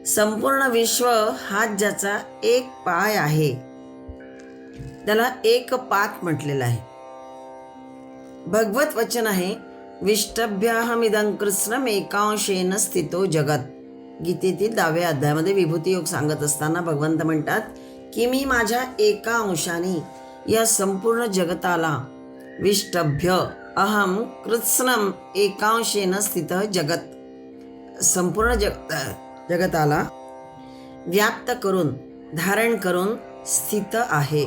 संपूर्ण विश्व हा ज्याचा एक पाय आहे त्याला एकपात म्हटलेलं आहे. भगवत वचन आहे विष्टभ्याहमिदं कृत्स्नम् एकांशेन स्थितो जगत. गीतेतील 10व्या अध्यायामध्ये विभूती योग सांगत असताना भगवंत म्हणतात की मी माझ्या एका अंशाने या संपूर्ण जगताला विष्टभ्य अहम कृत्स्नम् एकांशेन स्थितः जगत, संपूर्ण जगताला व्याप्त करून धारण करून स्थित आहे,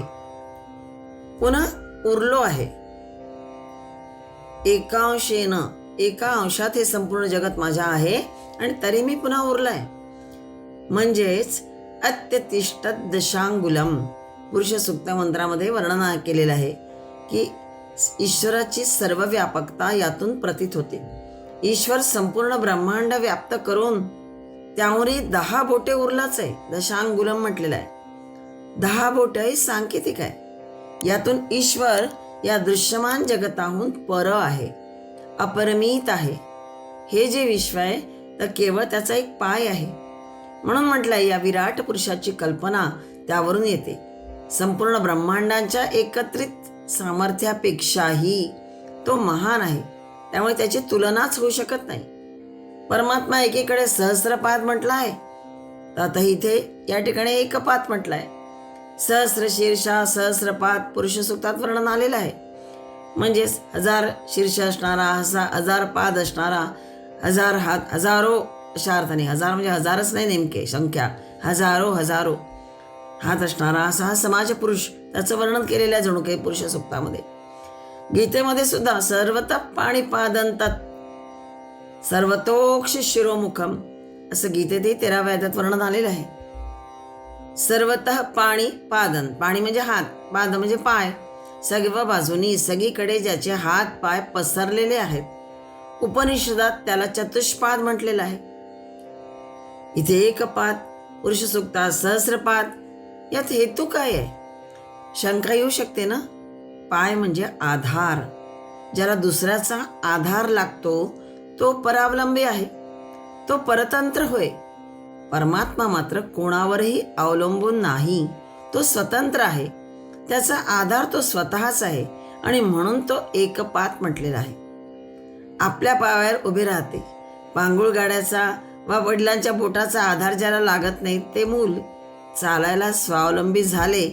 पुन्हा उरलो आहे. एकांशेन, एका अंशात हे संपूर्ण जगत माझ्या आहे आणि तरी मी पुन्हा उरलाय. म्हणजेच अत्यतिष्ठत दशांगुलम. पुरुष सूक्त मंत्रामध्ये वर्णन केलेलं आहे की ईश्वराची सर्व व्यापकता यातून प्रतीत होते. ईश्वर संपूर्ण ब्रह्मांड व्याप्त करून त्यावरही 10 बोटे उरलाच आहे. दशांगुलम म्हटलेलं आहे. 10 बोटे ही सांकेतिक आहे. यातून ईश्वर या दृश्यमान जगताहून पर आहे, अपरिमित आहे. हे जे विश्व आहे तर केवळ त्याचा एक पाय आहे. म्हणून म्हटलंय या विराट पुरुषाची कल्पना त्यावरून येते. संपूर्ण ब्रह्मांडांच्या एकत्रित सामर्थ्यापेक्षाही तो महान आहे. त्यामुळे त्याची तुलनाच होऊ शकत नाही. परमात्मा एकीकडे सहस्रपाद म्हटला आहे, तर आता इथे या ठिकाणी एकपाद म्हटलं आहे. सहस्र शीर्षा सहस्रपाद पुरुष सूक्तात वर्णन आलेलं आहे. म्हणजेच 1000 शीर्ष असणारा, 1000 पाद असणारा, 1000 हात, हजारो अशा अर्थाने. 1000 म्हणजे हजारच नाही नेमके संख्या, हजारो हात असणारा असा हा समाज पुरुष, त्याचं वर्णन केलेलं आहे जणू काही पुरुष सूक्तामध्ये. गीतेमध्ये सुद्धा सर्वतः पाणिपादंतात सर्वतोक्ष शिरोमुखम असं गीतेतही 13व्या अध्यायात वर्णन आलेलं आहे. सर्वतः पाणी पादन, पाणी म्हणजे हात, पाद म्हणजे पाय. सर्व बाजूनी सगळीकडे ज्याचे हात पाय पसरलेले आहेत. उपनिषदात त्याला चतुष्पाद म्हटलेलं आहे. इथे एकपाद, पुरुष सूक्तात सहस्रपाद. यात हेतू काय आहे? शंका येऊ शकते ना. पाय म्हणजे आधार. ज्याला दुसऱ्याचा आधार लागतो तो परावलंबी आहे, तो परतंत्र होय. परमात्मा मात्र कोणावरही अवलंबून नाही. तो स्वतंत्र आहे. त्याचा आधार तो स्वतःच आहे आणि म्हणून तो एकपात म्हटलेला आहे. आपल्या पायावर उभे राहते. पांगुळ गाड्याचा वा वडिलांच्या बोटाचा आधार ज्याला लागत नाही ते मूल चालायला स्वावलंबी झाले,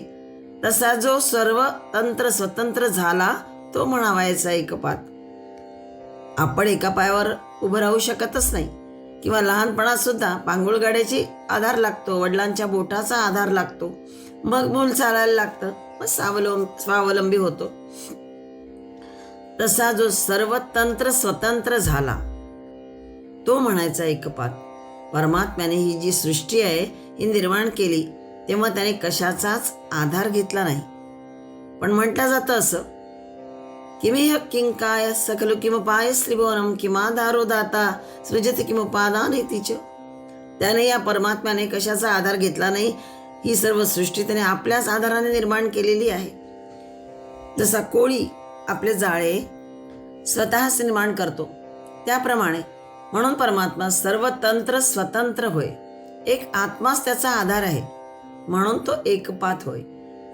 तसा जो सर्व तंत्र स्वतंत्र झाला तो म्हणावायचा एकपात. आपण एका पायावर उभं राहू शकतच नाही. किंवा लहानपणात सुद्धा पांगुळ गाड्याची आधार लागतो, वडिलांच्या बोटाचा आधार लागतो, मग मूल चालायला लागतं, मग स्वावलंबी होतो. तसा जो सर्व तंत्र स्वतंत्र झाला तो म्हणायचा एकपात. परमात्म्याने ही जी सृष्टी आहे ही निर्माण केली तेव्हा त्याने कशाचाच आधार घेतला नाही. पण म्हटलं जातं असं, किमिह किंकाय सकलु किमपाय श्रीभुवनम किमाधारो दाता सृजति किमुपादान तिच. त्याने या परमात्म्याने कशाचा आधार घेतला नाही. ही सर्व सृष्टी त्याने आपल्याच आधाराने निर्माण केलेली आहे. जसा कोळी आपले जाळे स्वतःच निर्माण करतो त्याप्रमाणे म्हणून परमात्मा सर्व तंत्र स्वतंत्र होय. एक आत्माच त्याचा आधार आहे म्हणून तो एकपात होय.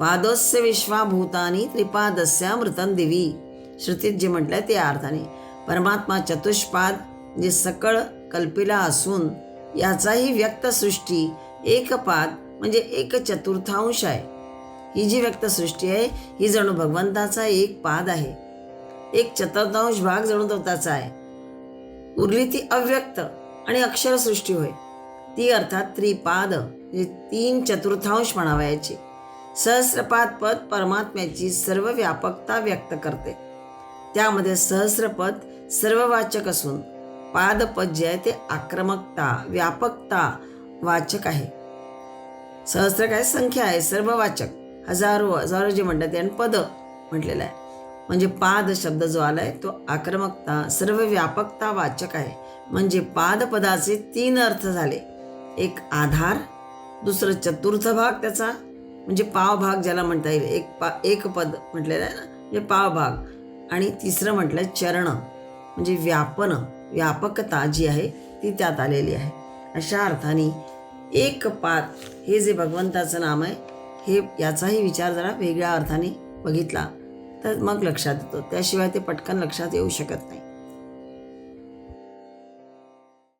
पादोस्य विश्वाभूतानी त्रिपादस्यामृतं दिवी. श्रुतीत जे म्हटलंय त्या अर्थाने परमात्मा चतुष्पाद जे सकळ कल्पिला असून याचाही व्यक्त सृष्टी एकपाद म्हणजे 1/4 आहे. ही जी व्यक्त सृष्टी आहे ही जणू भगवंताचा एक पाद आहे. 1/4 भाग जणू तो त्याचा आहे. उरली ती अव्यक्त आणि अक्षरसृष्टी होय. ती अर्थात त्रिपाद म्हणजे 3/4 म्हणावयाची. सहस्रपाद पद परमात्म्याची सर्व व्यापकता व्यक्त करते. त्यामध्ये सहस्रपद सर्ववाचक असून पादपद जे आहे ते आक्रमकता व्यापकता वाचक आहे. सहस्र काय संख्या आहे, सर्ववाचक. हजारो जे म्हणतात ते, आणि पद म्हटलेलं आहे. म्हणजे पाद शब्द जो आलाय तो आक्रमकता सर्व व्यापकता वाचक आहे. म्हणजे पादपदाचे 3 अर्थ झाले. एक आधार, दुसरं चतुर्थ भाग त्याचा म्हणजे पावभाग ज्याला म्हणता येईल. एक पद म्हटलेलं आहे ना, म्हणजे पावभाग. आणि तिसरं म्हटलंय चरण म्हणजे व्यापकता जी आहे ती त्यात आलेली आहे. अशा अर्थाने एकपात हे जे भगवंताचं नाम आहे हे याचाही विचार जरा वेगळ्या अर्थाने बघितला तर मग लक्षात येतो. त्याशिवाय ते पटकन लक्षात येऊ शकत नाही.